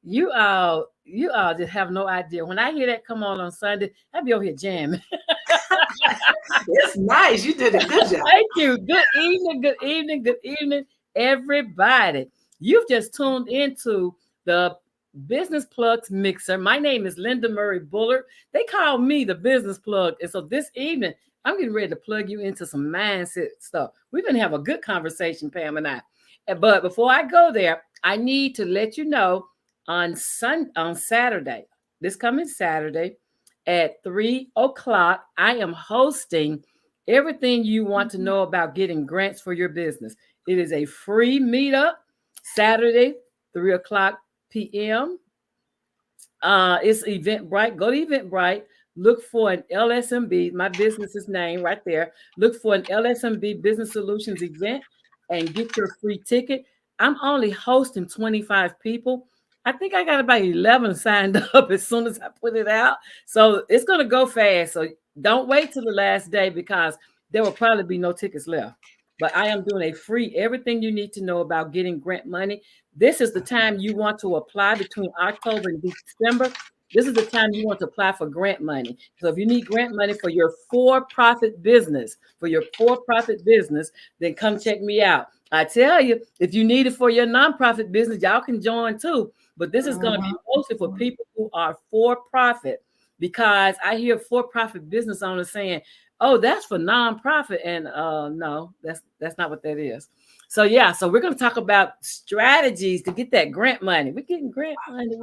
you all just have no idea. When I hear that come on Sunday, I'll be over here jamming. It's nice. You did a good job. Thank you. Good evening, good evening, everybody. You've just tuned into the Business Plugs Mixer. My name is Linda Murray Bullard. They call me the Business Plug. And so this evening, I'm getting ready to plug you into some mindset stuff. We're going to have a good conversation, Pam and I. But before I go there, I need to let you know on Saturday, this coming Saturday at 3 o'clock, I am hosting everything you want to know about getting grants for your business. It is a free meetup Saturday, 3 o'clock p.m. It's Eventbrite. Go to Eventbrite. Look for an LSMB, my business's name right there. Look for an LSMB Business Solutions event and get your free ticket. I'm only hosting 25 people. I think I got about 11 signed up as soon as I put it out. So it's going to go fast. So don't wait till the last day because there will probably be no tickets left. But I am doing a free everything you need to know about getting grant money. This is the time you want to apply between October and December. This is the time you want to apply for grant money. So if you need grant money for your for-profit business, then come check me out. I tell you, if you need it for your nonprofit business, y'all can join too. But this is going to be mostly for people who are for-profit, because I hear for-profit business owners saying, "Oh, that's for nonprofit," and no, that's not what that is. So yeah, so we're going to talk about strategies to get that grant money. We're getting grant money.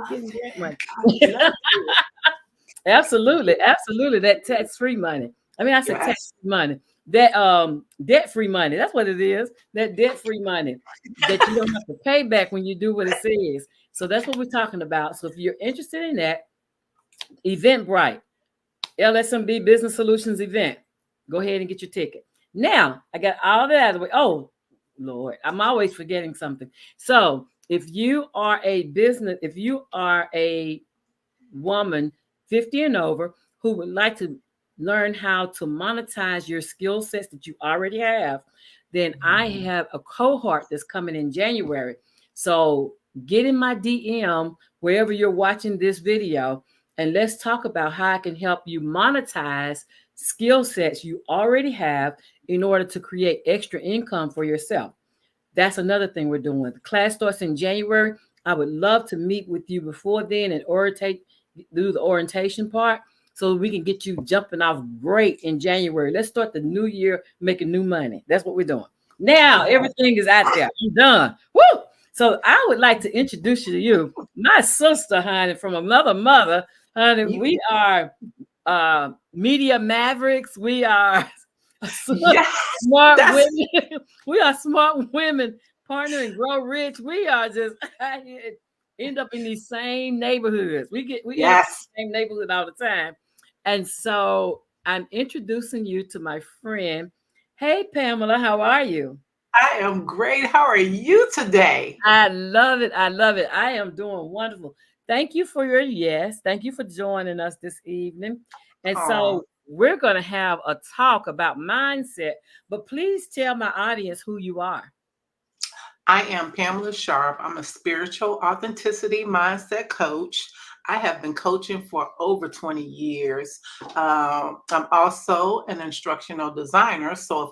Absolutely, absolutely. That tax-free money. I mean, I said tax-free money. That debt-free money. That's what it is. That debt-free money that you don't have to pay back when you do what it says. So that's what we're talking about. So if you're interested in that, Eventbrite, LSMB Business Solutions event, go ahead and get your ticket. Now, I got all that out of the way. Oh, Lord, I'm always forgetting something. So if you are a woman 50 and over who would like to learn how to monetize your skill sets that you already have, then I have a cohort that's coming in January. So get in my DM wherever you're watching this video, and let's talk about how I can help you monetize skill sets you already have in order to create extra income for yourself. That's another thing we're doing. The class starts in January. I would love to meet with you before then and do the orientation part so we can get you jumping off great in January. Let's start the new year making new money. That's what we're doing. Now everything is out there. I'm done. Woo! So I would like to introduce you to my sister, honey, from another mother. Honey, we are media mavericks. We are smart women. We are smart women, partner and grow rich. We are just end up in these same neighborhoods. We end up in the same neighborhood all the time. And so I'm introducing you to my friend. Hey, Pamela, how are you? I am great. How are you today? I love it. I love it. I am doing wonderful. Thank you for your yes. Thank you for joining us this evening. And so we're going to have a talk about mindset, but please tell my audience who you are. I am Pamela Sharpe. I'm a spiritual authenticity mindset coach. I have been coaching for over 20 years. I'm also an instructional designer. So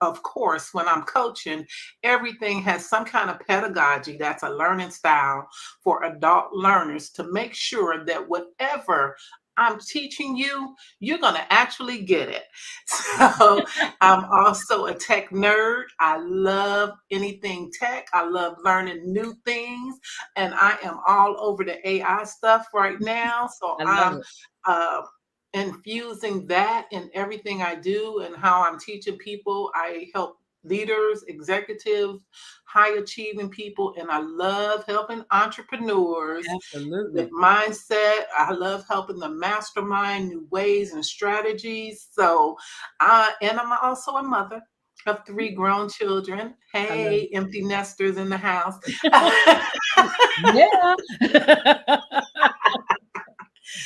of course, when I'm coaching, everything has some kind of pedagogy. That's a learning style for adult learners to make sure that whatever I'm teaching you, you're going to actually get it. So I'm also a tech nerd. I love anything tech. I love learning new things. And I am all over the AI stuff right now. So I'm infusing that in everything I do and how I'm teaching people. I help leaders, executives, high achieving people, and I love helping entrepreneurs with mindset. I love helping them mastermind new ways and strategies. So, and I'm also a mother of 3 grown children. Hey, empty nesters in the house. Yeah.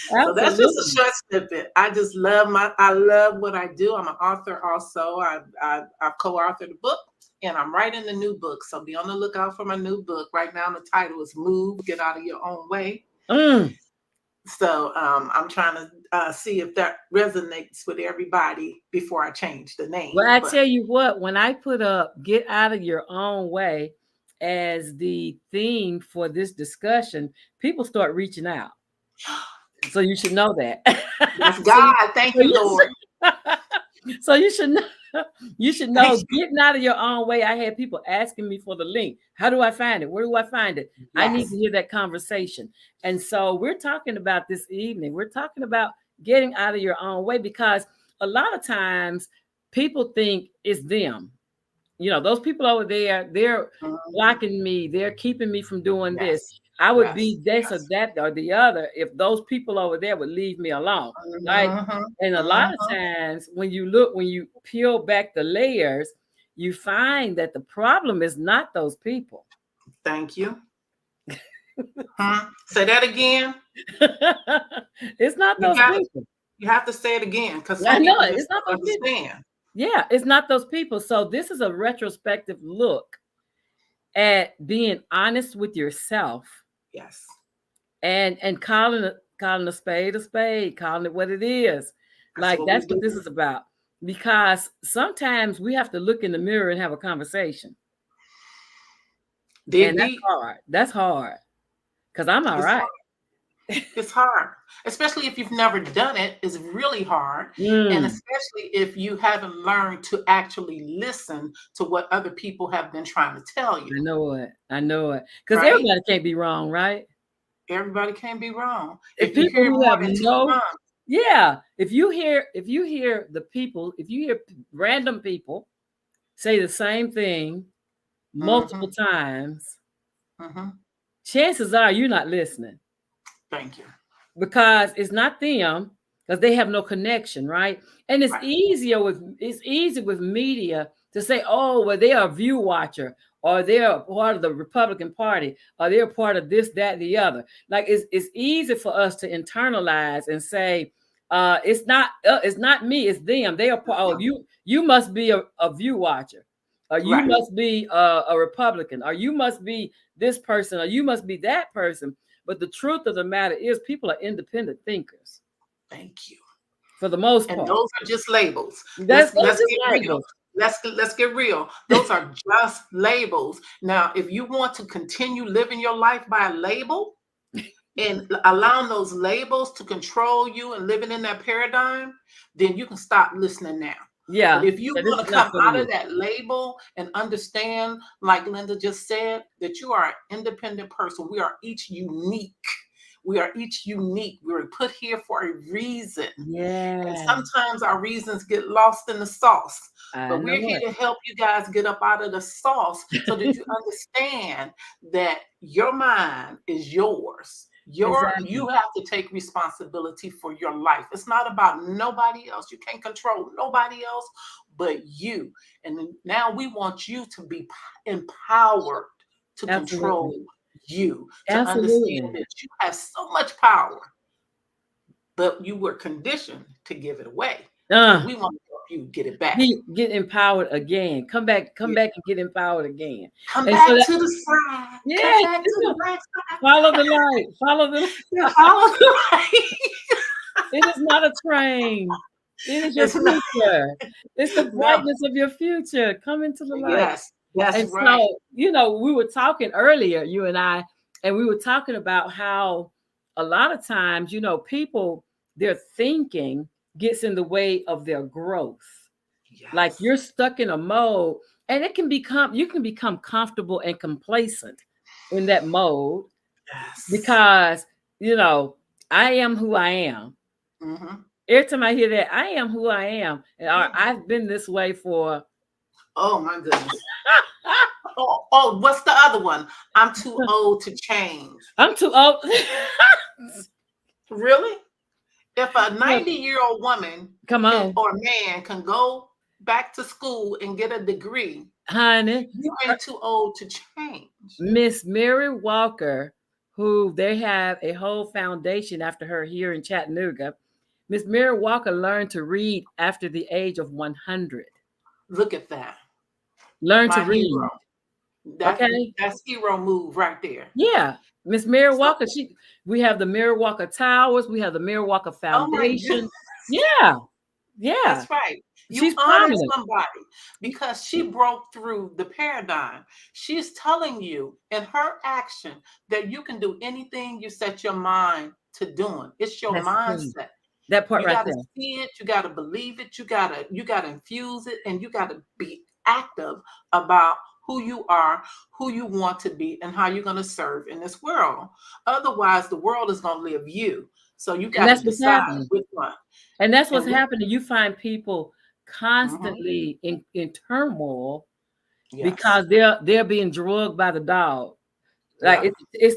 So that's just a short snippet. I just love I love what I do. I'm an author also. I've co-authored a book, and I'm writing a new book. So be on the lookout for my new book. Right now, the title is Move, Get Out of Your Own Way. So I'm trying to see if that resonates with everybody before I change the name. Well, I tell you what, when I put up Get Out of Your Own Way as the theme for this discussion, people start reaching out. So you should know that. That's God. Thank you, Lord. So you should know. You should know, getting out of your own way. I had people asking me for the link. How do I find it? Where do I find it? Yes. I need to hear that conversation. And so we're talking about this evening. We're talking about getting out of your own way, because a lot of times people think it's them. You know, those people over there, they're blocking me. They're keeping me from doing this. I would be this or that or the other if those people over there would leave me alone, right? And a lot of times when you peel back the layers, you find that the problem is not those people. Thank you. Say that again. It's not those people. You have to say it again, because I know it's not those people. Yeah, it's not those people. So this is a retrospective look at being honest with yourself. Yes. And calling a spade, calling it what it is. That's what this is about. Because sometimes we have to look in the mirror and have a conversation. And that's hard. That's hard. Because I'm all right. It's hard, especially if you've never done it. It's really hard. And especially if you haven't learned to actually listen to what other people have been trying to tell you. I know it. Because everybody can't be wrong, right? Everybody can't be wrong. If people who have if you hear random people say the same thing multiple times, chances are you're not listening. Thank you. Because it's not them, because they have no connection, right? And it's easy with media to say, oh, well, they are a view watcher, or they're part of the Republican Party, or they're part of this, that, the other. Like it's easy for us to internalize and say, it's not me, it's them. They are part. Oh, you must be a view watcher, or you must be a Republican, or you must be this person, or you must be that person. But the truth of the matter is, people are independent thinkers. Thank you. For the most part. And those are just labels. Let's get real. Those are just labels. Now, if you want to continue living your life by a label and allowing those labels to control you and living in that paradigm, then you can stop listening now. Yeah. But if you want to come out of that label and understand, like Linda just said, that you are an independent person. We are each unique. We are put here for a reason. Yeah. And sometimes our reasons get lost in the sauce. But we're here to help you guys get up out of the sauce so that you understand that your mind is yours. You have to take responsibility for your life. It's not about nobody else. You can't control nobody else but you. And now we want you to be empowered to control you, to understand that you have so much power, but you were conditioned to give it away. We want to help you get it back. Get empowered again. Come back and get empowered again. Come back to the side. Yeah. Come back to the right side. Follow the light. Follow the light. It is not a train. It is your future. It's the brightness of your future. Come into the light. Yes, that's right. So, we were talking earlier, you and I, and we were talking about how a lot of times, people, their thinking gets in the way of their growth. Yes. Like you're stuck in a mode, and you can become comfortable and complacent in that mode. Yes. Because, I am who I am. Every time I hear that, I am who I am. And I've been this way for. Oh my goodness. Oh, what's the other one? I'm too old to change. I'm too old. Really? If a 90-year-old woman or man can go back to school and get a degree, honey, you ain't too old to change. Miss Mary Walker, who they have a whole foundation after her here in Chattanooga. Miss Mary Walker learned to read after the age of 100. Look at that. Learn to My hero. read. Okay. That's hero move right there. Yeah. Miss Mary So, Walker, we have the Mary Walker Towers, we have the Mary Walker oh my goodness. Foundation. Yeah. Yeah. That's right. You She's honor prominent. somebody because she broke through the paradigm. She's telling you in her action that you can do anything you set your mind to doing. It's your That's true. mindset. That part You right got to there. see it, you got to believe it, you got to infuse it, and you got to be active about who you are, who you want to be, and how you're going to serve in this world. Otherwise, the world is going to live you. So you And got to that's what's decide happening. which one. And that's what's And which, happening. You find people mhm, constantly in turmoil yes, because they're being drugged by the dog. Like yep. it's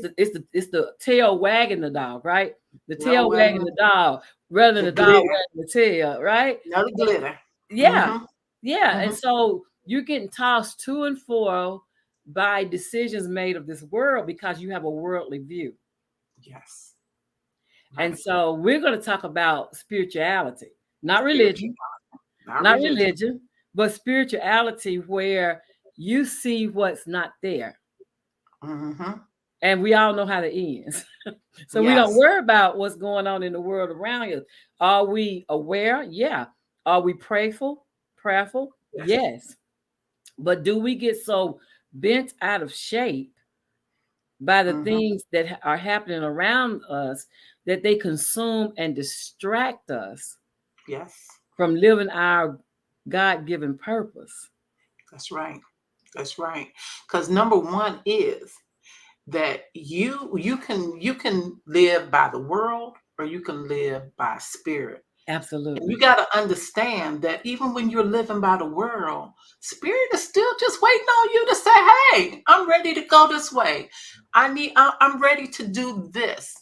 the tail wagging the dog, right? The Yeah, tail wagging well, the dog rather than the the dog glitter, wagging the tail, right? another glitter. Yeah, Mm-hmm. yeah. And Mm-hmm. so you're getting tossed to and fro by decisions made of this world because you have a worldly view. Yes, And right. so we're going to talk about spirituality, not Spiritual, religion, not not religion. religion, but spirituality where you see what's not there. Mm-hmm. And we all know how that ends. So we don't Yes, worry about what's going on in the world around us. Are we aware? Yeah. Are we prayerful? Prayerful? yes. Yes. But do we get so bent out of shape by the Mm-hmm. things that are happening around us that they consume and distract us Yes, from living our God-given purpose? that's right. That's right. Because number one is that you can live by the world or you can live by spirit. And you Absolutely. got to understand that even when you're living by the world, spirit is still just waiting on you to say, "Hey, I'm ready to go this way. I'm ready to do this."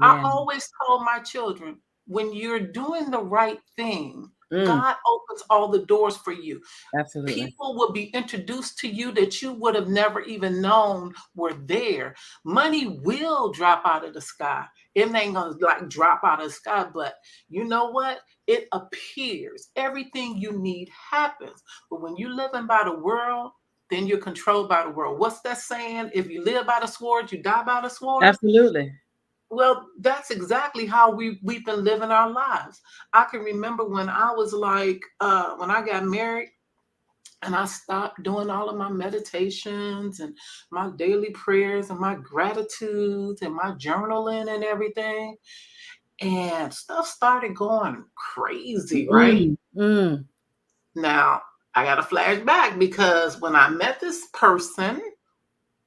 I Yeah. always told my children, when you're doing the right thing, Mm, God opens all the doors for you. absolutely. People will be introduced to you that you would have never even known were there. Money will drop out of the sky. It ain't gonna like drop out of the sky, but you know what? It appears. Everything you need happens. But when you're living by the world, then you're controlled by the world. What's that saying? If you live by the sword, you die by the sword. Absolutely. Well, that's exactly how we've been living our lives. I can remember when I was like, when I got married and I stopped doing all of my meditations and my daily prayers and my gratitudes and my journaling and everything. And stuff started going crazy, right? Mm, mm, Now, I got to flashback because when I met this person,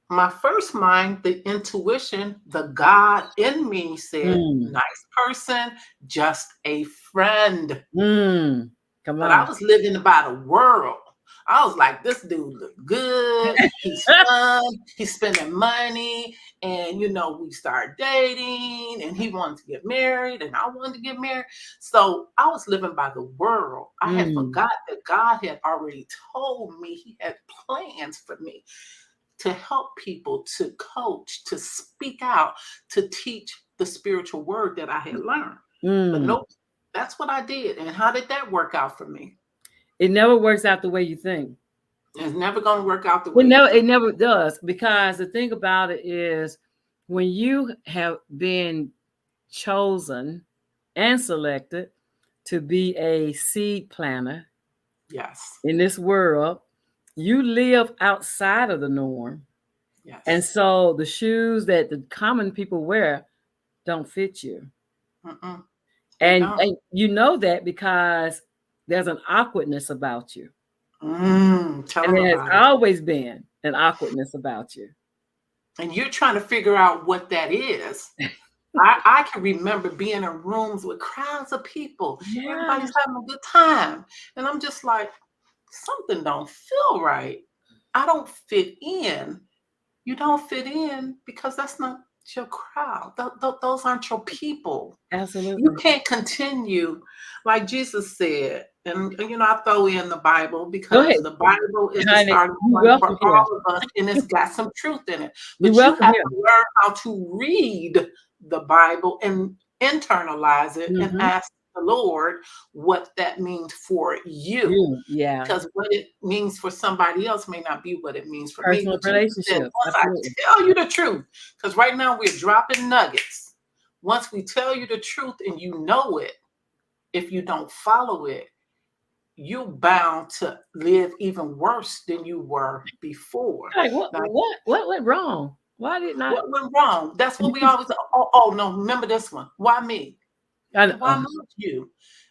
my first mind, the intuition, the God in me said, mm, nice person, just a friend. mm. Come But I on. was living by the world. I was like, this dude look good. He's fun. He's spending money. And, we started dating and he wanted to get married and I wanted to get married. So I was living by the world. I had Mm, forgot that God had already told me he had plans for me to help people, to coach, to speak out, to teach the spiritual word that I had learned. But mm. nope, that's what I did. And how did that work out for me? It never works out the way you think. It's never going to work out the It way you never, it think. never does because the thing about it is when you have been chosen and selected to be a seed planter Yes, in this world, you live outside of the norm. And yes. so the shoes that the common people wear don't fit you. Mm-mm, they And, don't. and you know that because there's an awkwardness about you. Tell And them there has about it. always been an awkwardness about you. And you're trying to figure out what that is. I can remember being in rooms with crowds of people. Yeah, Everybody's having a good time. And I'm just like, something don't feel right. I don't fit in. You don't fit in because that's not your crowd. Those aren't your people. You absolutely. can't continue, like Jesus said. And I throw in the Bible Go because ahead, the Bible is the honey. starting You point for welcome here. all of us, and it's got some truth in it. You But you welcome have here. to learn how to read the Bible and internalize it and Hmm. ask the Lord what that means for you. Yeah. Because what it means for somebody else may not be what it means for me. Personal But you said, relationship. once I Absolutely. tell you the truth, because right now we're dropping nuggets. Once we tell you the truth and you know it, if you don't follow it, you're bound to live even worse than you were before. Like Now, what went wrong? Why did not what went wrong? That's what we always, oh no, remember this one. Why me? I Why not you?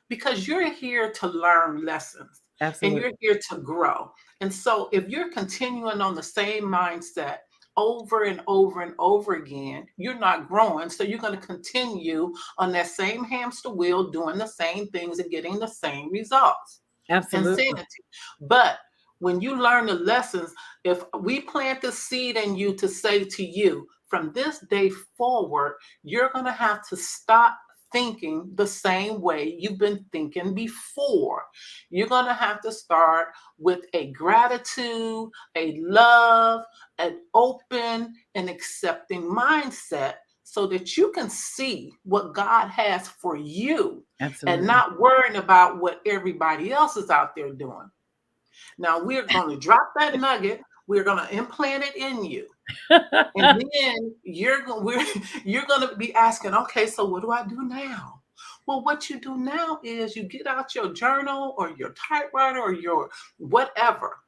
Because you're here to learn lessons and absolutely. you're here to grow. And so if you're continuing on the same mindset over and over and over again, you're not growing. So you're going to continue on that same hamster wheel, doing the same things and getting the same results. Absolutely. Insanity. But when you learn the lessons, if we plant the seed in you to say to you, from this day forward, you're going to have to stop thinking the same way you've been thinking before. You're going to have to start with a gratitude, a love, an open and accepting mindset so that you can see what God has for you and Absolutely. not worrying about what everybody else is out there doing. Now we're going to drop that nugget. We're going to implant it in you. And then you're going to be asking, okay, so what do I do now? Well, what you do now is you get out your journal or your typewriter or your whatever,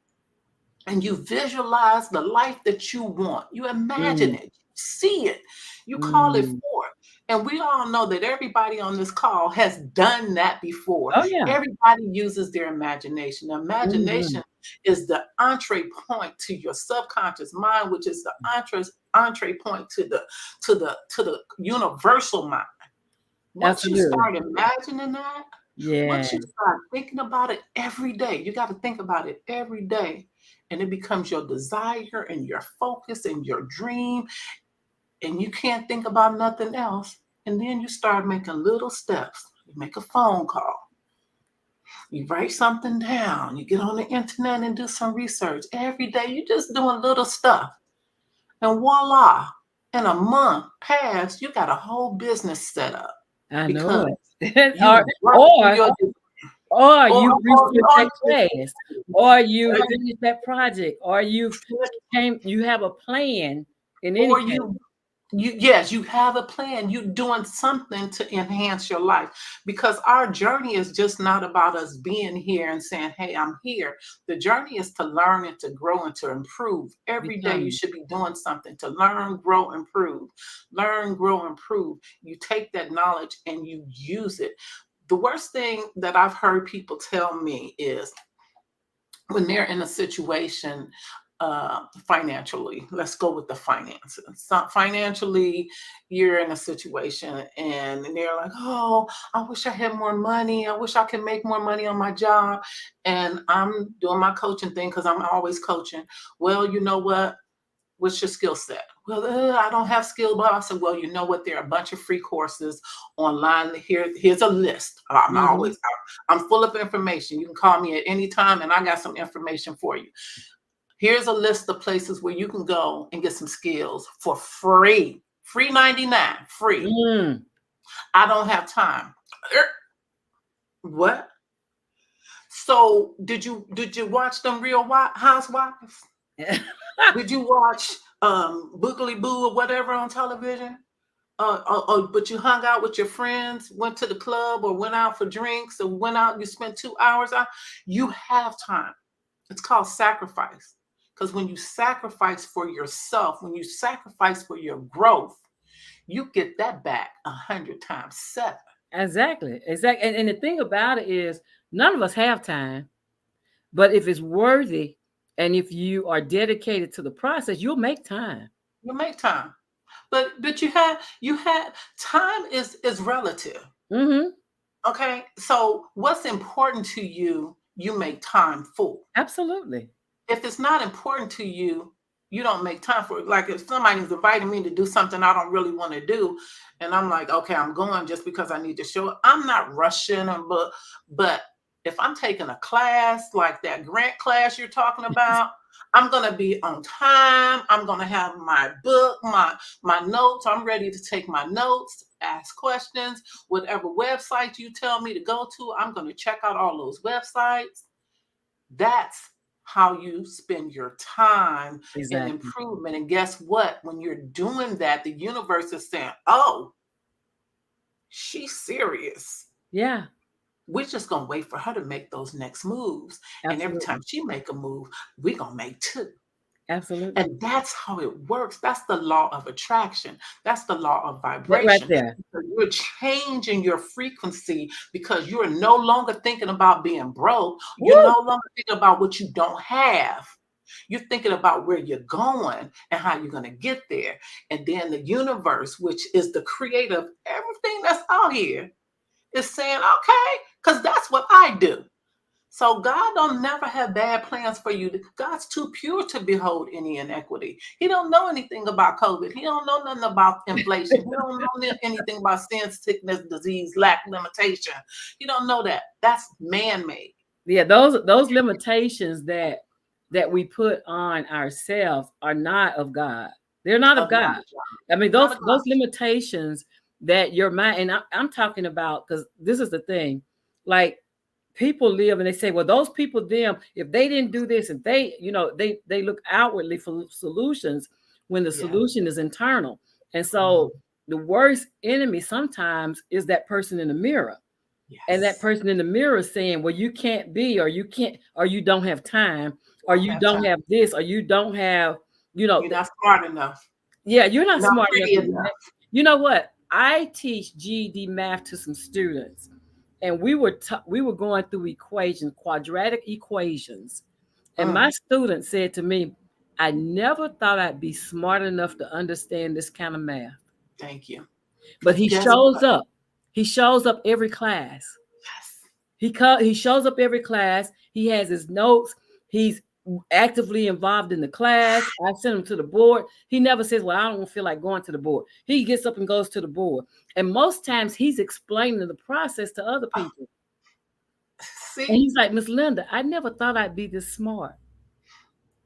and you visualize the life that you want. You imagine Mm, it, you see it, you call it mm. forth. And we all know that everybody on this call has done that before. Oh yeah. Everybody uses their imagination. The Mhm. imagination is the entree point to your subconscious mind, which is the entree point to the universal mind. Once you Absolutely. start imagining that, Yeah. once you start thinking about it every day, you got to think about it every day, and it becomes your desire and your focus and your dream, and you can't think about nothing else. And then you start making little steps. You make a phone call, you write something down, you get on the internet and do some research. Every day, you're just doing little stuff. And voila, in a month past, you got a whole business set up I know because it. you worked through Or your or or, you or, researched or that class, or you finished that project, or you have a plan in any or case. you yes, you have a plan. You're doing something to enhance your life, because our journey is just not about us being here and saying, hey, I'm here. The journey is to learn and to grow and to improve. Every day you Become should be doing something to learn, grow, improve. Learn, grow, improve. You take that knowledge and you use it. The worst thing that I've heard people tell me is when they're in a situation, financially, let's go with the finances. So financially, you're in a situation and they're like, oh, I wish I had more money. I wish I could make more money on my job. And I'm doing my coaching thing because I'm always coaching. Well, you know what? What's your skill set? Well, I don't have skill, but I said, well, you know what? There are a bunch of free courses online. Here's a list. mhm. I'm full of information. You can call me at any time, and I got some information for you. Here's a list of places where you can go and get some skills for free. Free 99, free. Mm. I don't have time. What? So did you watch them Real Housewives? Did you watch Boogly Boo or whatever on television? But you hung out with your friends, went to the club or went out for drinks or went out, you spent 2 hours out. You have time. It's called sacrifice. Because when you sacrifice for yourself, when you sacrifice for your growth, you get that back 100 times 7. Exactly. Exactly. And the thing about it is, none of us have time, but if it's worthy and if you are dedicated to the process, you'll make time. You make time. But you had time is relative. Hmm. Okay. So what's important to you, you make time for. Absolutely. If it's not important to you, you don't make time for it. Like if somebody's inviting me to do something I don't really want to do, and I'm like, okay, I'm going just because I need to show up. I'm not rushing, but if I'm taking a class like that grant class you're talking about, I'm going to be on time. I'm going to have my book, my notes. I'm ready to take my notes, ask questions, whatever website you tell me to go to, I'm going to check out all those websites. That's how you spend your time in Exactly. improvement. And guess what? When you're doing that, the universe is saying, oh, she's serious. Yeah, We're just gonna wait for her to make those next moves. And every time absolutely. she make a move, we're gonna make two. Absolutely. And that's how it works. That's the law of attraction. That's the law of That right vibration. there. You're changing your frequency because you're no longer thinking about being broke. You're Woo! no longer thinking about what you don't have. You're thinking about where you're going and how you're going to get there. And then the universe, which is the creator of everything that's out here, is saying, okay, because that's what I do. So God don't never have bad plans for you. God's too pure to behold any inequity. He don't know anything about COVID. He don't know nothing about inflation. He don't know anything about sin, sickness, disease, lack, limitation. He don't know that. That's man-made. Yeah, those limitations that we put on ourselves are not of God. They're not of Of not God. of God. I mean, Not those of God. those limitations that your mind, and I'm talking about, because this is the thing, like people live and they say, well, those people, them, if they didn't do this, if they, they look outwardly for solutions when the Yeah. solution is internal. And Mhm. so the worst enemy sometimes is that person in the mirror. And that Yes. person in the mirror is saying, well, you can't be, or you can't, or you don't have time, or Don't you have time. don't have this, or you don't have, You're not smart enough. yeah, you're not Not smart enough pretty to do enough. that. You know what? I teach GED math to some students, and we were going through equations, quadratic equations, and Mm, my student said to me, I never thought I'd be smart enough to understand this kind of math. thank you. But Because he guess shows what? up. He shows up every class. Yes. He shows up every class. He has his notes. He's actively involved in the class. I send him to the board. He never says, well, I don't feel like going to the board. He gets up and goes to the board. And most times he's explaining the process to other Oh, people. And see? he's like, Miss Linda, I never thought I'd be this smart.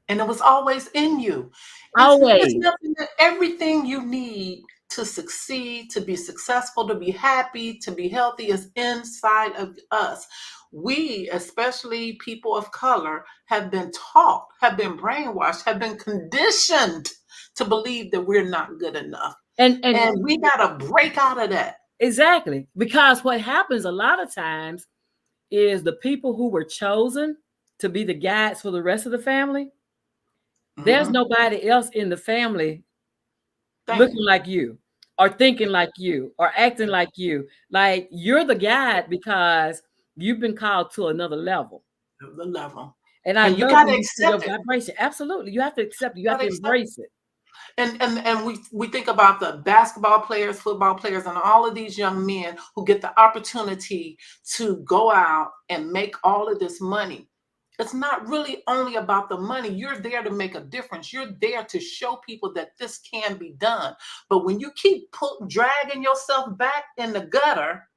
And it was always in you. It's Always. nothing that everything you need to succeed, to be successful, to be happy, to be healthy is inside of us. We, especially people of color, have been taught, have been brainwashed, have been conditioned to believe that we're not good enough. And And we got to break out of that. exactly. Because what happens a lot of times is the people who were chosen to be the guides for the rest of the family, there's Mhm. nobody else in the family Thank looking you. like you or thinking like you or acting Thank like you. Like you're the guide because you've been called to another level. you. The level. And I And you love got to when you see your accept it. vibration. Absolutely. You have to accept it. You You have got to to accept embrace it. and we think about the basketball players, football players, and all of these young men who get the opportunity to go out and make all of this money. It's not really only about the money. You're there to make a difference. You're there to show people that this can be done. But when you keep dragging yourself back in the gutter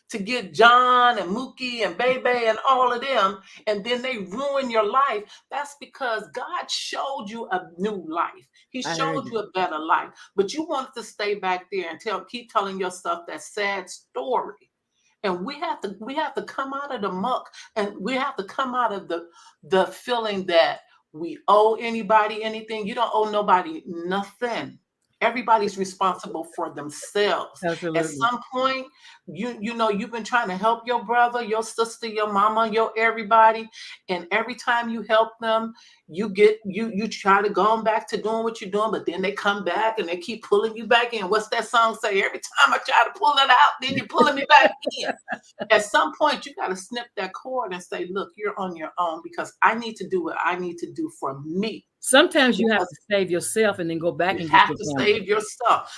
to get John and Mookie and Bebe and all of them, and then they ruin your life. That's because God showed you a new life. He I heard showed you. you a better life, but you wanted to stay back there and keep telling yourself that sad story. And we have to come out of the muck, and we have to come out of the feeling that we owe anybody anything. You don't owe nobody nothing. Everybody's responsible for themselves. At Absolutely. some point, you've been trying to help your brother, your sister, your mama, your everybody, and every time you help them, you try to go back to doing what you're doing, but then they come back and they keep pulling you back in. What's that song say? Every time I try to pull it out, then you're pulling me back in. At some point, you got to snip that cord and say, look, you're on your own because I need to do what I need to do for me. Sometimes you have Because to save yourself and then go back you and get have your to family. save your stuff.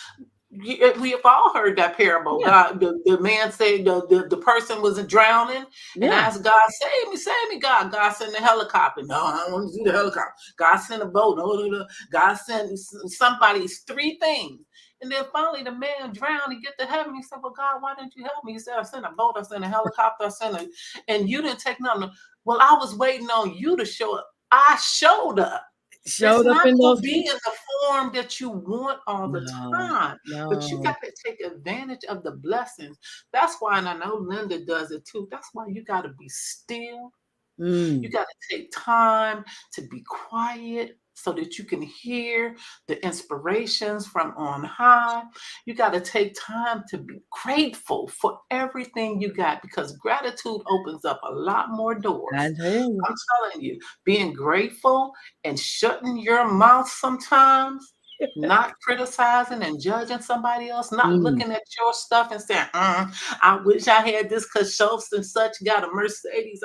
We have all heard that parable. Yeah. God, the man said the person was drowning and Yeah. asked God, save me, God. God sent a helicopter. No, I don't want to do the helicopter. God sent a boat. No, no, no. God sent somebody three things. And then finally the man drowned and get to heaven. He said, well, God, why didn't you help me? He said, I sent a boat, I sent a helicopter, I sent a, and you didn't take nothing. Well, I was waiting on you to show up. I showed up. It's Showed up not in going those to be in people. the form that you want all the No, time, but you no. got to take advantage of the blessings. That's why, and I know Linda does it too. That's why you got to be still. You Mm. got to take time to be quiet so that you can hear the inspirations from on high. You got to take time to be grateful for everything you got, because gratitude opens up a lot more I doors. tell you. I'm telling you, being grateful and shutting your mouth sometimes, not criticizing and judging somebody else, not Mm. looking at your stuff and saying, I wish I had this because Schultz and such got a Mercedes.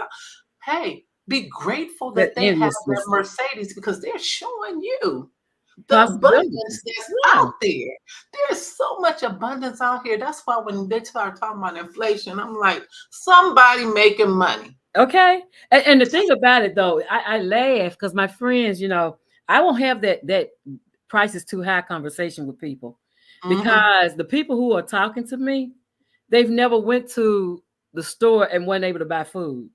Hey, be grateful That that they have that endlessness. Mercedes, because they're showing you the Possibility. abundance that's Yeah. out there. There's so much abundance out here. That's why when they start talking about inflation, I'm like, somebody making money. Okay. And the thing about it though, I laugh because my friends, I won't have that price is too high conversation with people, Mm-hmm. because the people who are talking to me, they've never went to the store and weren't able to buy food.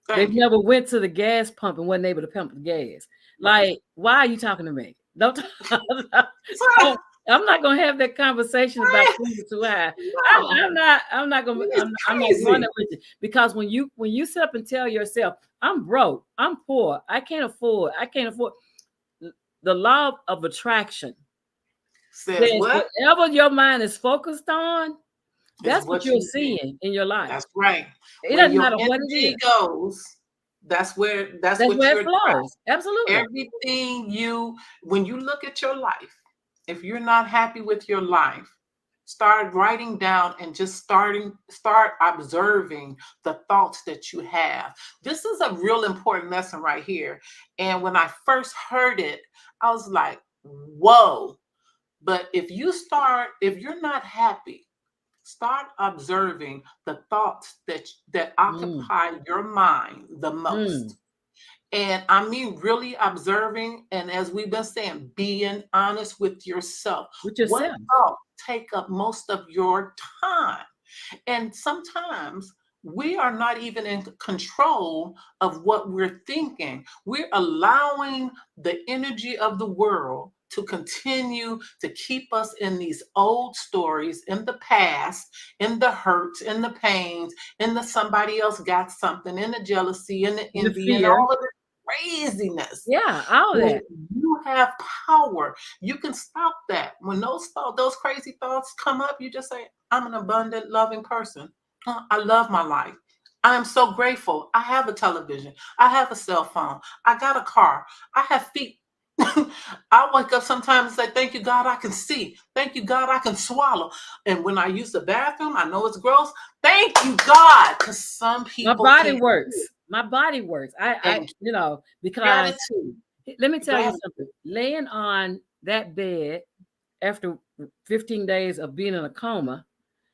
They've Thank you. never went to the gas pump and wasn't able to pump the gas. Right. Like, why are you talking to me? Don't so I'm not gonna have that conversation about food too high. No, it's I'm not going there crazy. with you, because when you sit up and tell yourself, I'm broke, I'm poor, I can't afford, the law of attraction Says says what? whatever your mind is focused on, Is that's what what you're you see. seeing in your life. That's right. It Where doesn't your matter what it energy is. goes, that's That's what where you it attract. flows. Absolutely. Everything you, when you look at your life, if you're not happy with your life, start writing down and just start observing the thoughts that you have. This is a real important lesson right here. And when I first heard it, I was like, whoa. But if you're not happy, start observing the thoughts that Mm, occupy your mind the mm. most. And I mean, really observing. And as we've been saying, being honest with yourself. With What yourself. thoughts take up most of your time? And sometimes we are not even in control of what we're thinking. We're allowing the energy of the world to continue to keep us in these old stories, in the past, in the hurts, in the pains, in the somebody else got something, in the jealousy, in the The envy, and fear. all of the craziness. Yeah, all When that. you have power, you can stop that. When those crazy thoughts come up, you just say, I'm an abundant, loving person. I love my life. I am so grateful. I have a television. I have a cell phone. I got a car. I have feet. I wake up sometimes and say, thank you, God, I can see. Thank you, God, I can swallow. And when I use the bathroom, I know it's gross. Thank you, God, because some My people body can't do it. works. My body works. And Because gratitude. let me tell you Gratitude. something. Laying on that bed after 15 days of being in a coma,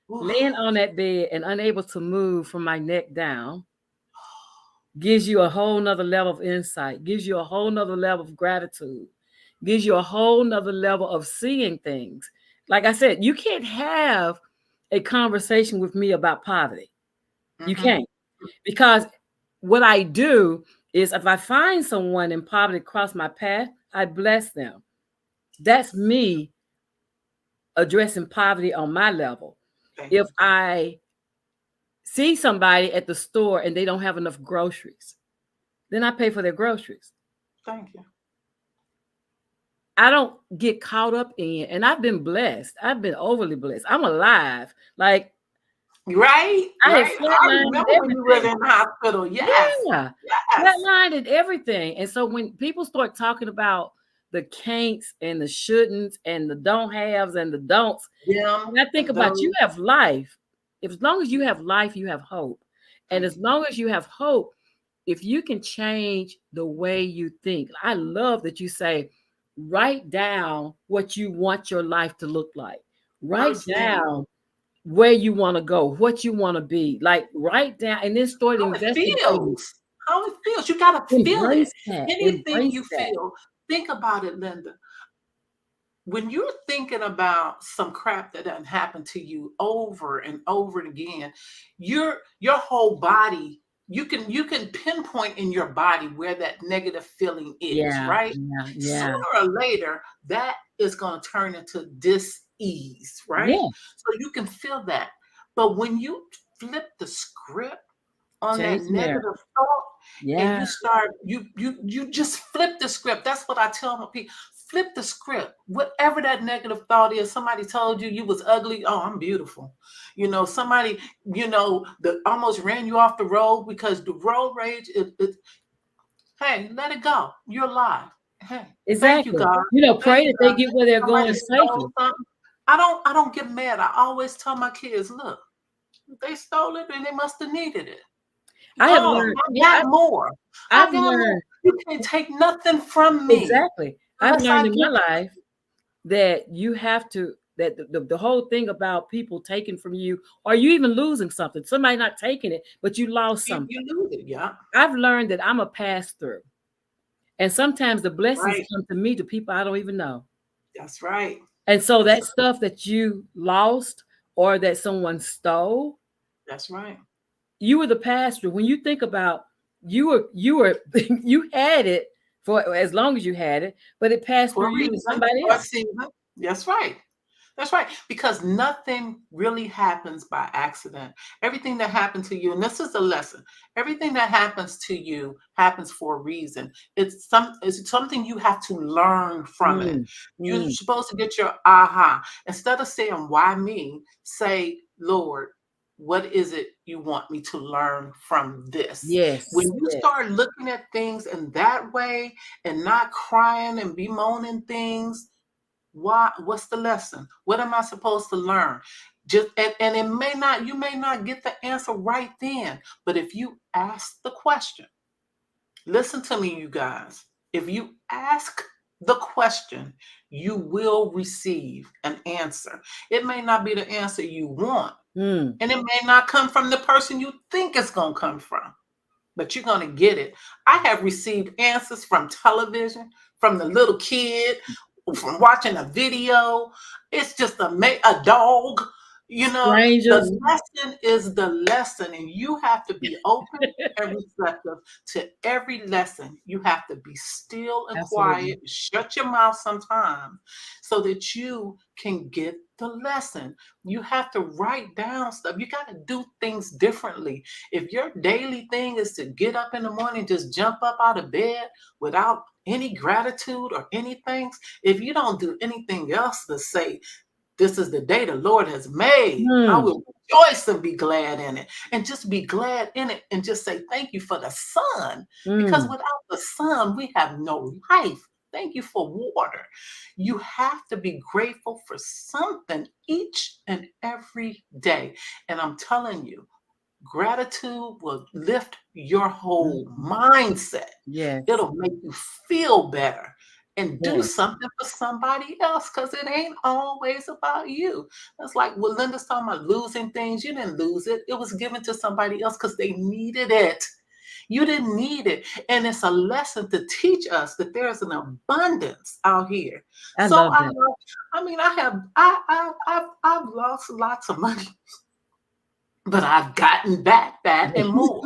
laying Oof. on that bed and unable to move from my neck down, gives you a whole nother level of insight, gives you a whole nother level of gratitude, gives you a whole nother level of seeing things. Like I said, you can't have a conversation with me about poverty. You Mhm. can't. Because what I do is, if I find someone in poverty cross my path, I bless them. That's me addressing poverty on my level. Thank If you. I see somebody at the store and they don't have enough groceries, then I pay for their groceries. Thank you. I don't get caught up in, and I've been blessed. I've been overly blessed. I'm alive. Like, Right, I had right. I flatlined and remember when you were everything. in the hospital. Yes, Yeah, yes. flatlined and everything. And so when people start talking about the can'ts and the shouldn'ts and the don't haves and the don'ts, Them and I think and about, you those. have life. If, as long as you have life, you have hope. And Thank as you. long as you have hope, if you can change the way you think, I love that you say, write down what you want your life to look like. Write First thing, down where you want to go, what you want to be. Like, write down and then start how it investigating. feels. How it feels. You gotta feel it. Embrace that. Anything Embrace you that. feel, think about it, Linda. when you're thinking about some crap that doesn't happen to you over and over again, your whole body, you can pinpoint in your body where that negative feeling is, Yeah, right? yeah, Sooner yeah, or later, that is going to turn into dis-ease, right? yeah. So you can feel that. But when you flip the script on that Change the narrative. negative thought, and Yeah. you start you just flip the script. That's what I tell my people. Flip the script. Whatever that negative thought is, somebody told you was ugly. Oh, I'm beautiful. Somebody, that almost ran you off the road because the road rage, hey, let it go. You're alive. Hey, thank you, Exactly. God. Thank Pray you, that they God. get where they're Somebody going stole safely. something. I don't get mad. I always tell my kids, look, they stole it and they must have needed it. I have Gone. learned, I yeah, got more. I I've got more. learned You can't take nothing from me exactly. I've unless learned I in my give it. life that you have to that the whole thing about people taking from you or you even losing something, somebody not taking it, but you lost You, something. you lose it. Yeah. I've learned that I'm a pass through. And sometimes the blessings Right. come to me to people I don't even know. That's right. And so That's that stuff that you lost or that someone stole, that's right. you were the pastor. When you think about you were you had it for as long as you had it, but it passed For through a you to reason. somebody For a else. season. That's right. That's right. Because nothing really happens by accident. Everything that happened to you, and this is a lesson, everything that happens to you happens for a reason. It's something you have to learn from it. Mm, You're mm. supposed to get your aha. Instead of saying, why me? Say, Lord, what is it you want me to learn from this? When Yes, you yes. start looking at things in that way and not crying and bemoaning things, what's the lesson? What am I supposed to learn? Just and it may not, you may not get the answer right then, but if you ask the question, listen to me, you guys. If you ask the question, you will receive an answer. It may not be the answer you want, Mm. and it may not come from the person you think it's going to come from, but you're going to get it. I have received answers from television, from the little kid, from watching a video. It's just a dog. The Strangers. lesson is the lesson, and you have to be open and receptive to every lesson. You have to be still and Absolutely. quiet, shut your mouth sometimes so that you can get the lesson. You have to write down stuff. You got to do things differently. If your daily thing is to get up in the morning, just jump up out of bed without any gratitude or anything, if you don't do anything else to say, this is the day the Lord has made, I Mm, will rejoice and be glad in it. And just be glad in it and just say, thank you for the sun. Because mm. without the sun, we have no life. Thank you for water. You have to be grateful for something each and every day. And I'm telling you, gratitude will lift your whole Mhm. mindset. Yes, It'll make you feel better and do yes. something for somebody else because it ain't always about you. It's like what Linda's talking about losing things. You didn't lose it, it was given to somebody else because they needed it. You didn't need it. And it's a lesson to teach us that there's an abundance out here. I So love I that. love, I mean, I've lost lots of money, but I've gotten back that and more.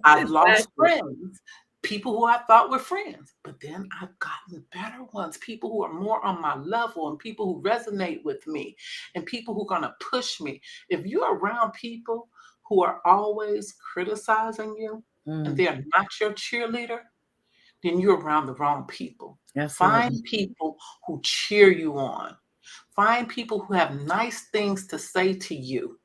I've lost Exactly. friends, people who I thought were friends, but then I've gotten better ones, people who are more on my level and people who resonate with me and people who are going to push me. If you're around people who are always criticizing you and Mm, they're not your cheerleader, then you're around the wrong people. absolutely. Find people who cheer you on. Find people who have nice things to say to you.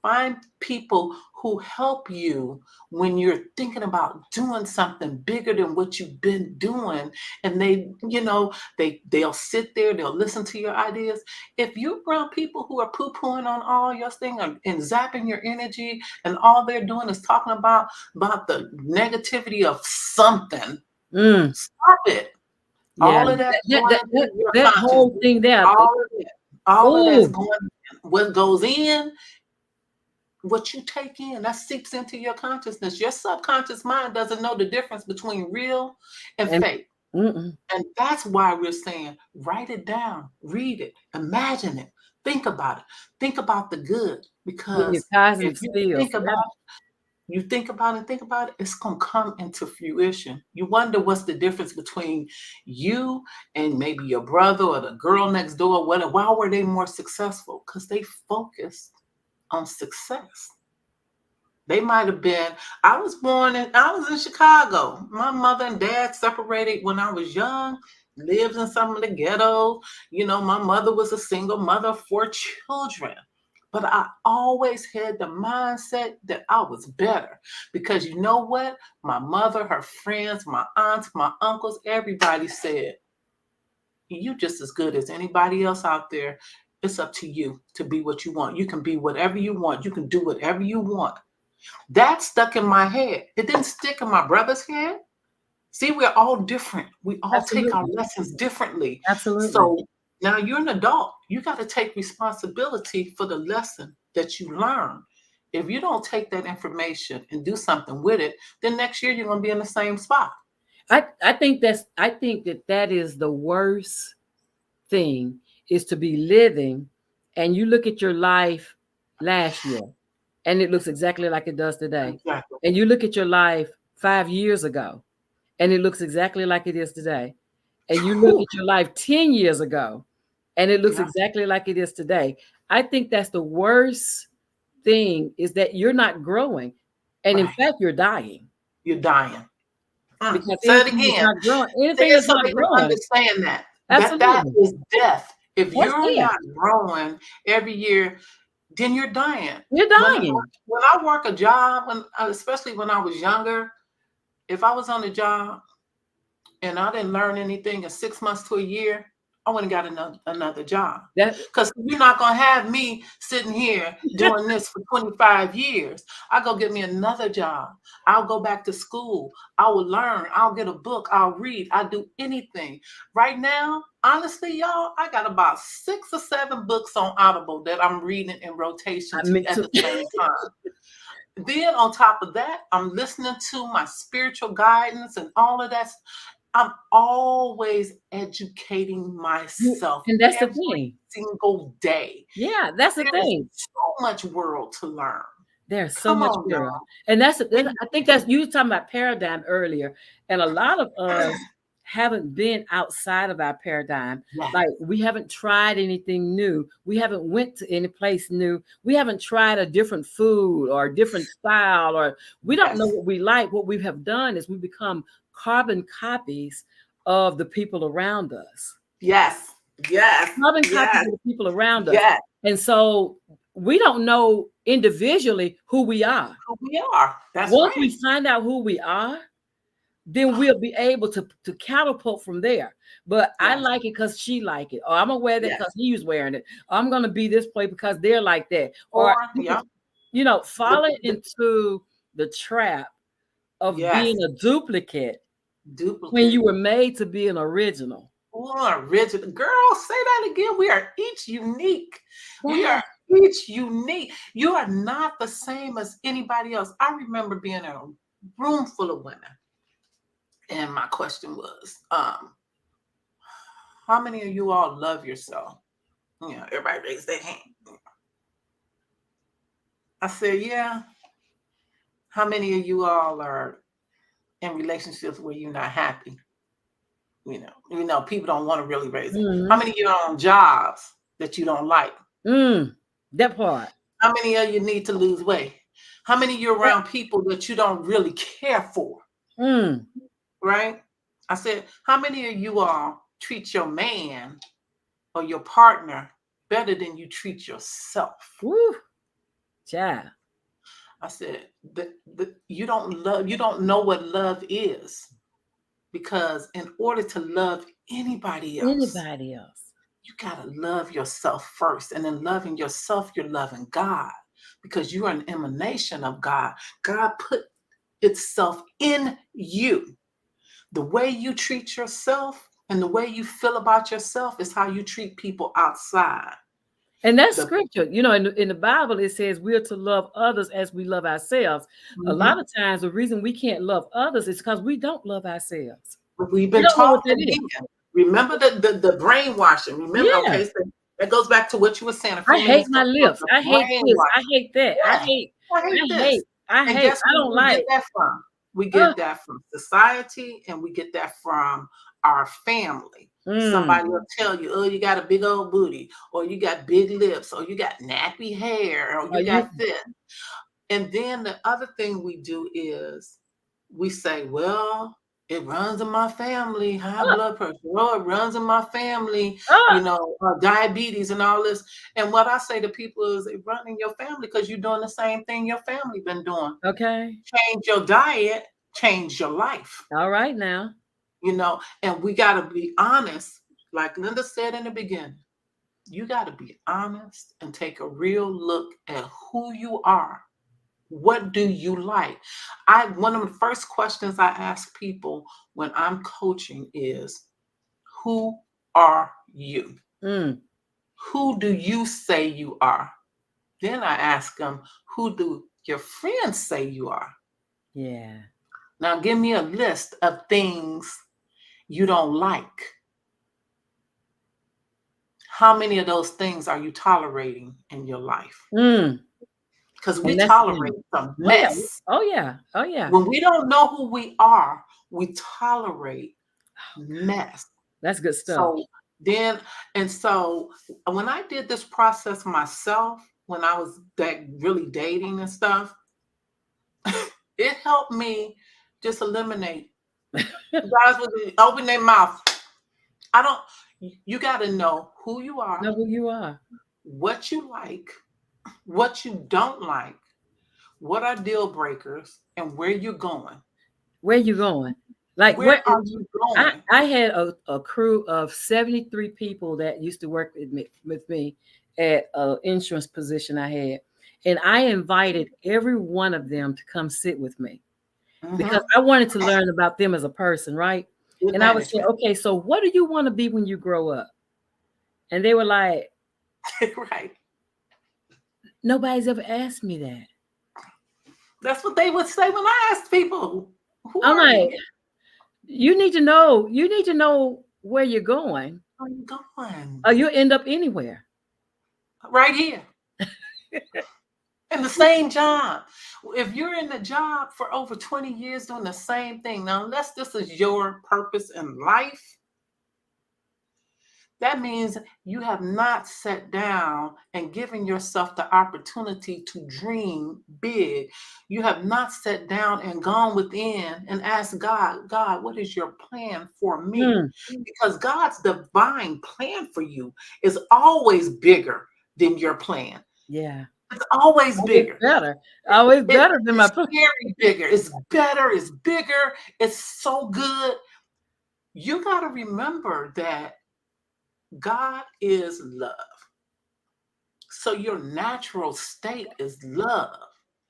Find people who help you when you're thinking about doing something bigger than what you've been doing. And they'll sit there, they'll listen to your ideas. If you're around people who are poo-pooing on all your thing and zapping your energy, and all they're doing is talking about the negativity of something, Mm, stop it. yeah. All of that's That, going that, into that, your that whole consciousness. thing there. All of it. All of that's Oh, going in. What goes in, what you take in, that seeps into your consciousness. Your subconscious mind doesn't know the difference between real and and fake. Mm-mm. And that's why we're saying, write it down, read it, imagine it, think about it, think about the good. Getting your Because if cosmic you skills. think about you think about it, think about it, it's gonna come into fruition. You wonder what's the difference between you and maybe your brother or the girl next door, whatever. Why were they more successful? Because they focused on success. They might have been. I was in Chicago. My mother and dad separated when I was young, lived in some of the ghettos. You know, my mother was a single mother of 4 children. But I always had the mindset that I was better because you know what? My mother, her friends, my aunts, my uncles, everybody said, you just as good as anybody else out there. It's up to you to be what you want. You can be whatever you want. You can do whatever you want. That stuck in my head. It didn't stick in my brother's head. See, we're all different. We all take our Absolutely. lessons differently. Absolutely. So now you're an adult. You got to take responsibility for the lesson that you learn. If you don't take that information and do something with it, then next year you're going to be in the same spot. I think that that is the worst thing, is to be living and you look at your life last year and it looks exactly like it does today. Exactly. And you look at your life 5 years ago and it looks exactly like it is today. And you look Whew. at your life 10 years ago and it looks Yeah, exactly like it is today. I think that's the worst thing, is that you're not growing. And in right. fact, you're dying, You're dying. because Say it anything that's again. not growing, Say anything it that's so not they can growing, understand that. That absolutely. is death. If That's you're it. not growing every year, then you're dying. You're When dying. when I work a job, especially when I was younger, if I was on a job and I didn't learn anything in 6 months to a year, I wouldn't got another job. That Because you're not gonna have me sitting here doing this for 25 years. I go get me another job. I'll go back to school. I will learn. I'll get a book. I'll read. I'll do anything. Right now, honestly, y'all, I got about 6 or 7 books on Audible that I'm reading in rotation I me at too. the same time. Then on top of that, I'm listening to my spiritual guidance and all of that. I'm always educating myself And that's the every thing. single day. Yeah, that's the There is thing. so much world to learn. There's so Come much on, girl. y'all. And It I think that's, you were talking about paradigm earlier. And a lot of us haven't been outside of our paradigm. yes, Like, we haven't tried anything new. We haven't went to any place new. We haven't tried a different food or a different style, or we don't know yes, what we like. What we have done is we become carbon copies of the people around us. yes, yes, Carbon copies yes, of the people around us. yes. And so we don't know individually who we are. Who we are. That's Once right. we find out who we are, then we'll be able to catapult from there. But I Yes, like it because she like it, or I'm gonna wear that yes. because he's wearing it, or I'm gonna be this way because they're like that, Or or yeah, falling the, into the trap of yes, being a duplicate when duplicate. you were made to be an original. Or original. Girl, say that again. We are each unique. We Yes. are each unique. You are not the same as anybody else. I remember being in a room full of women, and my question was, how many of you all love yourself? You know, everybody raised their hand. I said, yeah. How many of you all are in relationships where you're not happy? People don't want to really raise it. How Mm-hmm. many of you are on jobs that you don't like? That part. How many of you need to lose weight? How many of you around people that you don't really care for? Mm. Right? I said, how many of you all treat your man or your partner better than you treat yourself? Woo. Child. I said, you don't know what love is, because in order to love anybody else, Anybody else. you got to love yourself first. And in loving yourself, you're loving God, because you are an emanation of God. God put itself in you. The way you treat yourself and the way you feel about yourself is how you treat people outside. And that's The scripture. In the Bible, it says we're to love others as we love ourselves. A lot Mhm. of times, the reason we can't love others is because we don't love ourselves. We've You been don't know what taught that is. again. Remember the brainwashing. Remember, Yeah. okay, so that goes back to what you were saying a I few hate minutes my ago. lips. The I hate this. I brainwashing. hate that. I Yeah, hate. I I hate this. hate. I And hate. guess I where don't we get like. that from? We Uh, get that from society, and we get that from our family. mm. Somebody will tell you, oh, you got a big old booty, or you got big lips, or you got nappy hair, or Are you you? got this. And then the other thing we do is we say, well, it runs in my family, high Uh, blood pressure. Oh, it runs in my family, uh, diabetes and all this. And what I say to people is, it runs in your family because you're doing the same thing your family been doing. okay. Change your diet, change your life. All right now. And we got to be honest. Like Linda said in the beginning, you got to be honest and take a real look at who you are. What do you like? One of the first questions I ask people when I'm coaching is, who are you? Mm. Who do you say you are? Then I ask them, who do your friends say you are? Yeah. Now give me a list of things you don't like. How many of those things are you tolerating in your life? Mm. Because we And that's tolerate some oh yeah. mess. Oh yeah. Oh yeah. When we don't know who we are, we tolerate mess. That's good stuff. So then, and so when I did this process myself, when I was really dating and stuff, it helped me just eliminate. Guys would open their mouth. I don't. You got to know who you are, Know who you are. what you like, what you don't like, what are deal breakers, and where you're going. Where you going? Like what? Where are you I going? I had a crew of 73 people that used to work with me at an insurance position I had, and I invited every one of them to come sit with me because Mm-hmm. I wanted to learn about them as a person, right? Good And I was saying, management. okay, so what do you want to be when you grow up? And they were like, Right. nobody's ever asked me that. That's what they would say when I asked people, who I'm are like, you? you need to know. You need to know where you're going, Where are you going? or you'll end up anywhere. Right here. In the same job. If you're in the job for over 20 years doing the same thing, now unless this is your purpose in life, that means you have not sat down and given yourself the opportunity to dream big. You have not sat down and gone within and asked God, God, what is your plan for me? Mm, Because God's divine plan for you is always bigger than your plan. yeah. It's always Always bigger. better. Always better than my It's very bigger. It's better. It's bigger. It's so good. You got to remember that God is love. So your natural state is love.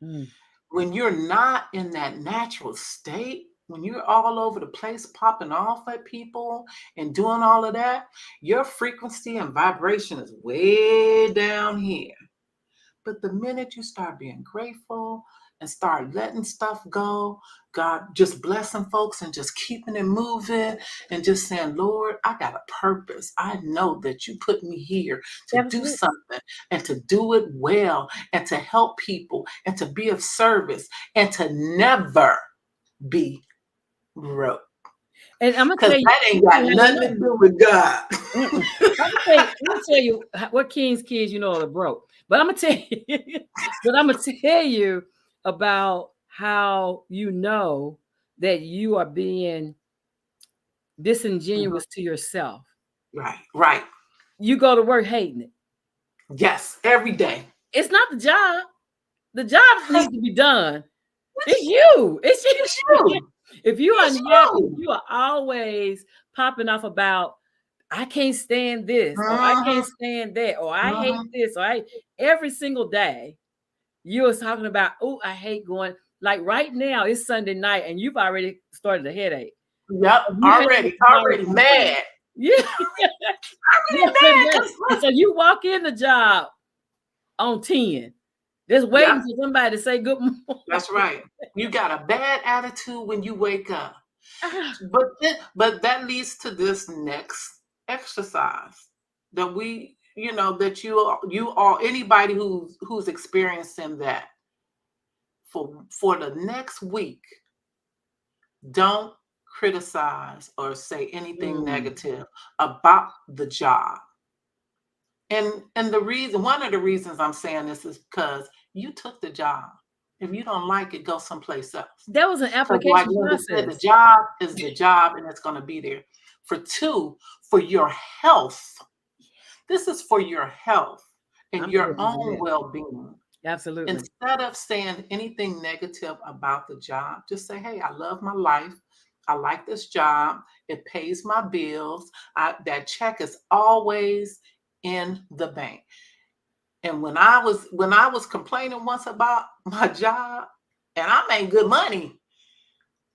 Mm, When you're not in that natural state, when you're all over the place popping off at people and doing all of that, your frequency and vibration is way down here. But the minute you start being grateful and start letting stuff go, God just blessing folks and just keeping it moving and just saying, Lord, I got a purpose. I know that you put me here to do absolutely. something and to do it well and to help people and to be of service and to never be broke. And I'm gonna Because tell you, that ain't people got haven't nothing to known. do with God. Mm-mm. I'm gonna tell you what King's kids you know are broke. But I'm gonna tell you, but I'm gonna tell you about how you know that you are being Mhm. disingenuous to yourself. Right, right. You go to work hating it. Yes, every day. It's not the job. The job needs to be done. It's It's you. It's it's you. you. If you're It's unhappy, you. you are always popping off about I can't stand this, or I can't Mhm, stand that, or I hate mhm. this, or I every single day you was talking about, oh, I hate going. Like right now, it's Sunday night, and you've already started a headache. Yep, You had already tomorrow morning. mad. Yeah, Already yeah, mad yeah. 'cause And look. so you walk in the job on 10, just waiting Yep, for somebody to say good morning. that's right. You got a bad attitude when you wake up. Ah, But that leads to this next exercise that that you all anybody who's experiencing that for the next week, don't criticize or say anything mm, negative about the job. And one of the reasons I'm saying this is because you took the job. If you don't like it, go someplace else. that was an Because like application Linda said, the process. job is the job and it's going to be there. For two, for your health. This is for your health and I'm gonna your get into own that. well-being. Absolutely. Instead of saying anything negative about the job, just say, hey, I love my life. I like this job. It pays my bills. That check is always in the bank. And when I was complaining once about my job, and I made good money,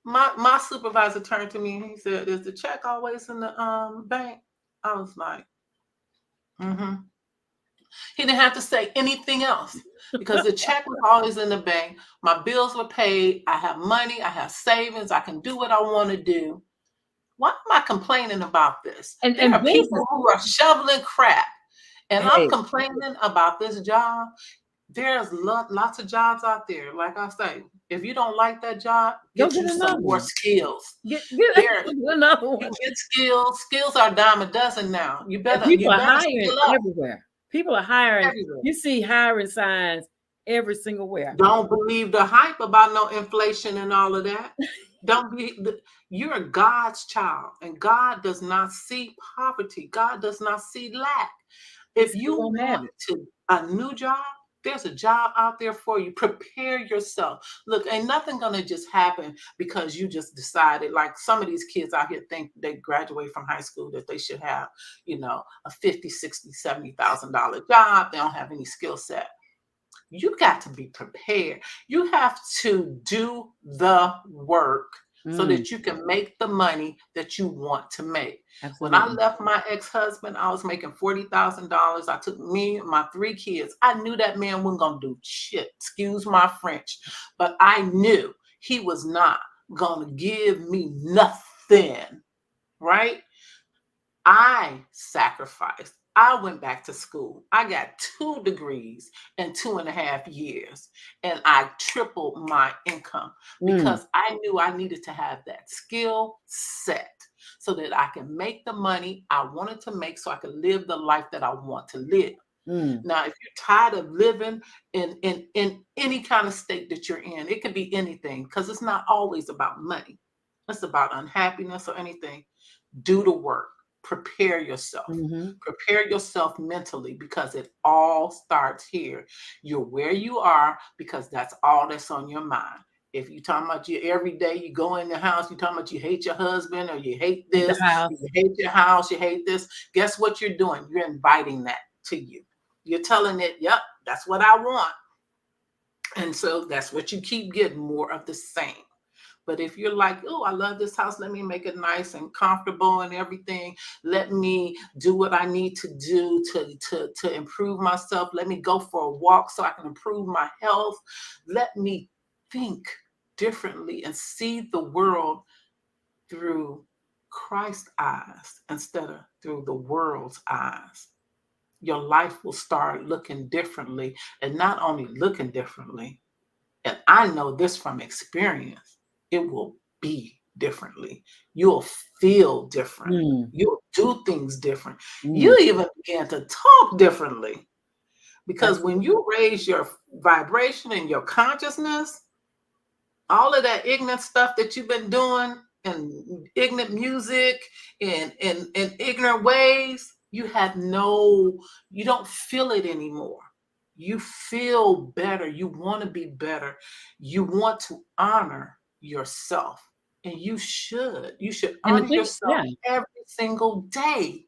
my supervisor turned to me and he said, "Is the check always in the bank?" I was like, "Mm-hmm." He didn't have to say anything else because the check was always in the bank. My bills were paid. I have money. I have savings. I can do what I want to do. Why am I complaining about this? There And are people business, who are shoveling crap, and I'm hey, complaining about this job. There's lots of jobs out there. Like I say, if you don't like that job, go get get you some another more one. skills. Get There, another you one. get skills. Skills are a dime a dozen now. You And better people you are better hiring skill up everywhere. People are hiring. everywhere. You see hiring signs every single where. Don't believe the hype about no inflation and all of that. Don't be. You're God's child, and God does not see poverty. God does not see lack. He If said we you won't want have it. a new job, there's a job out there for you. Prepare yourself. Look, ain't nothing gonna just happen because you just decided. Like some of these kids out here think they graduate from high school that they should have, a 50, 60, $70,000 job. They don't have any skill set. You got to be prepared. You have to do the work so Mm, that you can make the money that you want to make. When I absolutely. left my ex-husband, I was making $40,000. I took me and my three kids. I knew that man wasn't going to do shit, excuse my French, but I knew he was not going to give me nothing, right? I sacrificed. I went back to school. I got 2 degrees in 2.5 years, and I tripled my income Mm, because I knew I needed to have that skill set so that I can make the money I wanted to make so I could live the life that I want to live. mm, Now, if you're tired of living in any kind of state that you're in, it could be anything because it's not always about money. It's about unhappiness or anything. Do the work. Prepare yourself. hmm. Prepare yourself mentally because it all starts here. You're where you are because that's all that's on your mind. If you're talking about you every day, you go in the house, you're talking about you hate your husband or you hate At the this, you house. hate your house, you hate this. Guess what you're doing? You're inviting that to you. You're telling it, yep, that's what I want. And so that's what you keep getting, more of the same. But if you're like, oh, I love this house, let me make it nice and comfortable and everything. Let me do what I need to do to improve myself. Let me go for a walk so I can improve my health. Let me think differently and see the world through Christ's eyes instead of through the world's eyes. Your life will start looking differently, and not only looking differently, and I know this from experience, it will be differently. You'll feel different. Mm, You'll do things different. mm, You even begin to talk differently because when absolutely. you raise your vibration and your consciousness, all of that ignorant stuff that you've been doing and ignorant music and ignorant ways, you don't feel it anymore. You feel better. You want to be better. You want to honor yourself. And you should. You should And the honor thing, yourself yeah, every single day.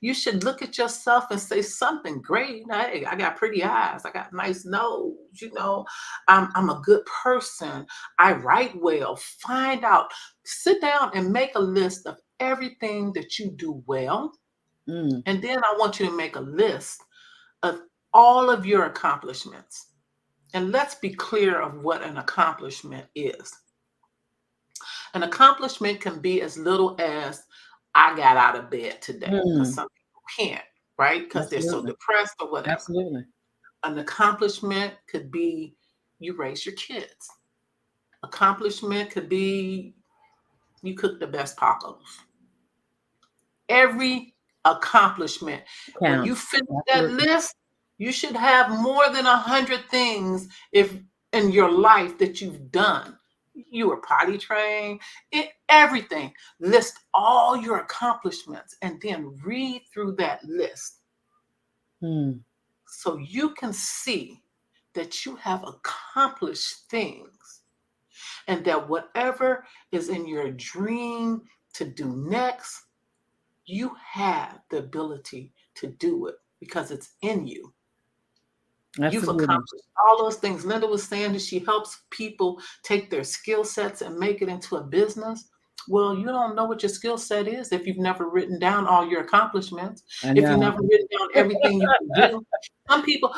You should look at yourself and say something great. Hey, I got pretty eyes. I got nice nose. I'm a good person. I write well. Find out. Sit down and make a list of everything that you do well. mm, And then I want you to make a list of all of your accomplishments. And let's be clear of what an accomplishment is. An accomplishment can be as little as I got out of bed today, because Mm, some people can't, right? Because they're so absolutely. depressed or whatever. Absolutely. An accomplishment could be you raise your kids. Accomplishment could be you cook the best tacos. Every accomplishment. When you Counts. finish that Absolutely. list, you should have more than 100 things if in your life that you've done. You were potty trained, everything. List all your accomplishments and then read through that list Mm, so you can see that you have accomplished things and that whatever is in your dream to do next, you have the ability to do it because it's in you. You've absolutely. accomplished all those things. Linda was saying that she helps people take their skill sets and make it into a business. Well, you don't know what your skill set is if you've never written down all your accomplishments, I if you've know. never written down everything you can do. Some people,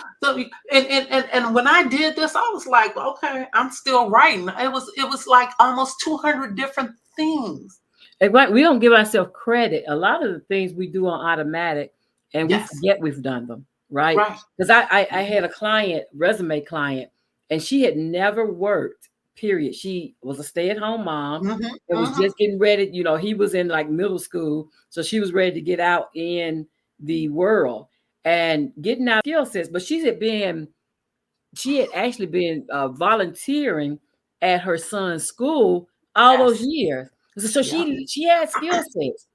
and when I did this, I was like, okay, I'm still writing. It was like almost 200 different things. We don't give ourselves credit. A lot of the things we do on automatic and we Yes, forget we've done them, right? right. Because I had a client, resume client, and she had never worked, period. She was a stay-at-home mom Hmm. and was Hmm. just getting ready. He was in like middle school. So she was ready to get out in the world and getting out skill sets. But she had actually been volunteering at her son's school all those Yes. years. So Yeah. she had skill sets.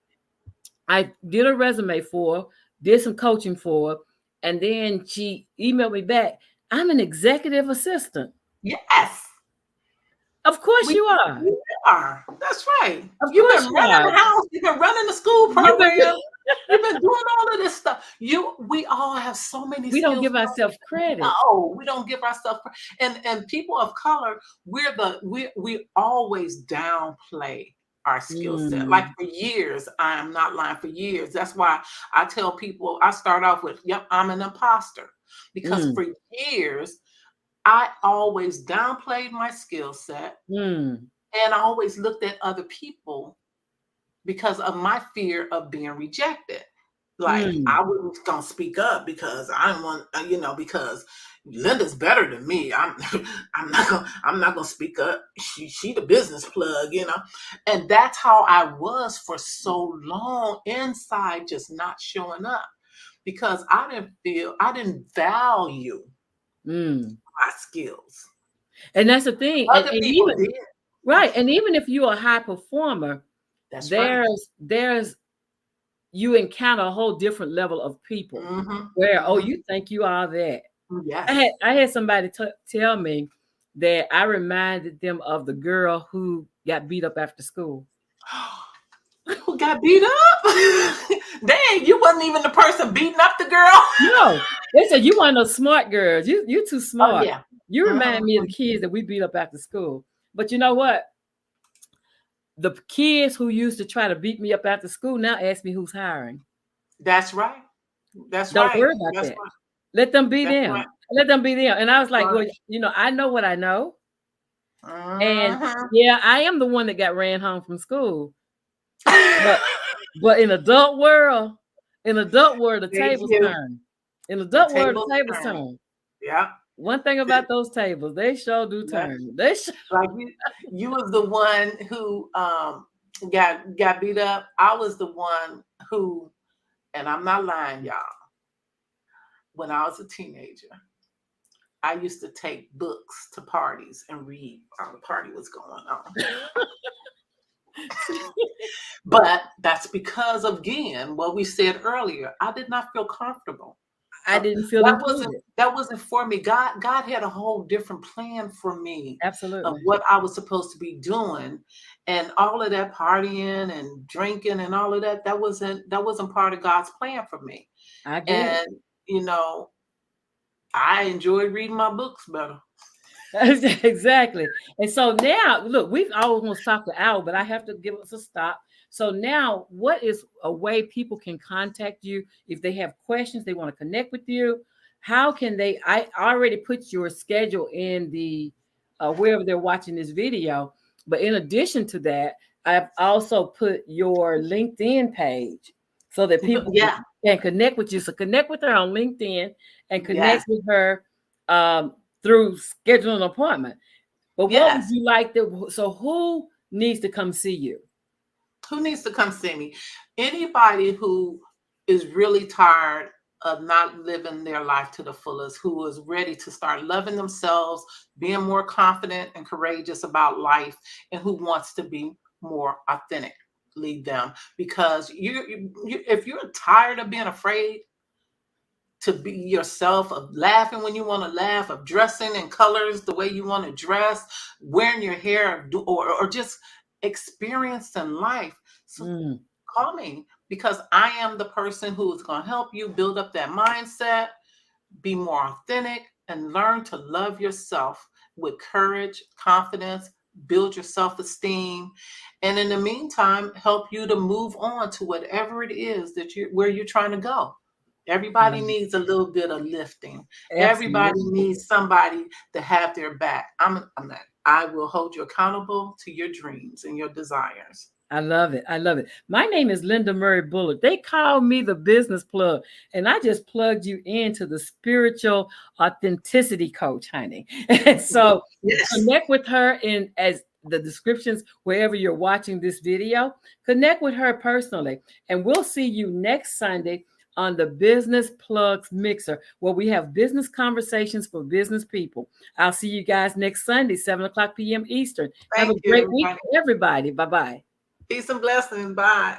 I did a resume for her, did some coaching for her, and then she emailed me back. I'm an executive assistant. Yes. Of course We you are. we are. That's right. Of You've been course you running are. the house. You've been running the school You've been. program. You've been doing all of this stuff. We all have so many We don't skills. give ourselves credit. No, we don't give ourselves. And people of color, we always downplay our skill set. Like Mm, for years, I am not lying. For years, that's why I tell people I start off with, "Yep, I'm an imposter," because mm, for years I always downplayed my skill set mm, and I always looked at other people because of my fear of being rejected. Like mm. I wasn't gonna speak up because I didn't want, because Linda's better than me. I'm not gonna speak up. She the business plug. And that's how I was for so long inside, just not showing up because I didn't value Mm. my skills. And that's the thing. And, Other and people even did. right, and even if you're a high performer, That's right. there's you encounter a whole different level of people Hmm. where, oh, Hmm. you think you are that. I Yes. had I had somebody tell me that I reminded them of the girl who got beat up after school. Who got beat up? Dang, you wasn't even the person beating up the girl. No, they said you one of those smart girls. You too Oh smart. yeah. You remind me of the Mhm. kids that we beat up after school. But you know what? The kids who used to try to beat me up after school now ask me who's hiring. That's right. That's Don't right. worry about That's that. right. Let them be That's right. them. Let them be them. And I was like, Right. well, I know what I know. And Mhm. yeah, I am the one that got ran home from school. But in adult world, the Thank tables you. turn. In The adult world, tables the tables turn. turn. Yeah. One thing about those tables, they sure do Yeah. turn. They sure. Like you was the one who got beat up. I was the one who, and I'm not lying, y'all. When I was a teenager, I used to take books to parties and read while the party was going on. But that's because, again, what we said earlier, I did not feel comfortable. I didn't feel That wasn't included. that wasn't for me. God had a whole different plan for me of Absolutely. what I was supposed to be doing, and all of that partying and drinking and all of that. That wasn't part of God's plan for me. I get it. And you know, I enjoyed reading my books better. Exactly. And so now, look, we've almost talked an hour, but I have to give us a stop. So now, what is a way people can contact you if they have questions, they want to connect with you? How can they? I already put your schedule in the wherever they're watching this video, But in addition to that, I've also put your LinkedIn page so that people Yeah. can connect with you. So connect with her on LinkedIn and connect Yes. with her through scheduling an appointment. But what would Yes. you like to? So who needs to come see you? Who needs to come see me? Anybody who is really tired of not living their life to the fullest, who is ready to start loving themselves, being more confident and courageous about life, and who wants to be more authentically them. Because if you're tired of being afraid to be yourself, of laughing when you want to laugh, of dressing in colors the way you want to dress, wearing your hair, or just experiencing life. So Mm, call me, because I am the person who is going to help you build up that mindset, be more authentic, and learn to love yourself with courage, confidence, build your self esteem. And in the meantime, help you to move on to whatever it is that where you're trying to go. Everybody mm, needs a little bit of lifting. Everybody absolutely. needs somebody to have their back. I'm not. I will hold you accountable to your dreams and your desires. I love it. I love it. My name is Linda Murray Bullard. They call me the business plug, and I just plugged you into the spiritual authenticity coach, honey. And so Yes. connect with her in as the descriptions wherever you're watching this video. Connect with her personally, and we'll see you next Sunday on the Business Plugs Mixer, where we have business conversations for business people. I'll see you guys next Sunday, 7 o'clock p.m. Eastern. Have a Thank you, great week, everybody. everybody. Bye bye. Peace and blessings. Bye.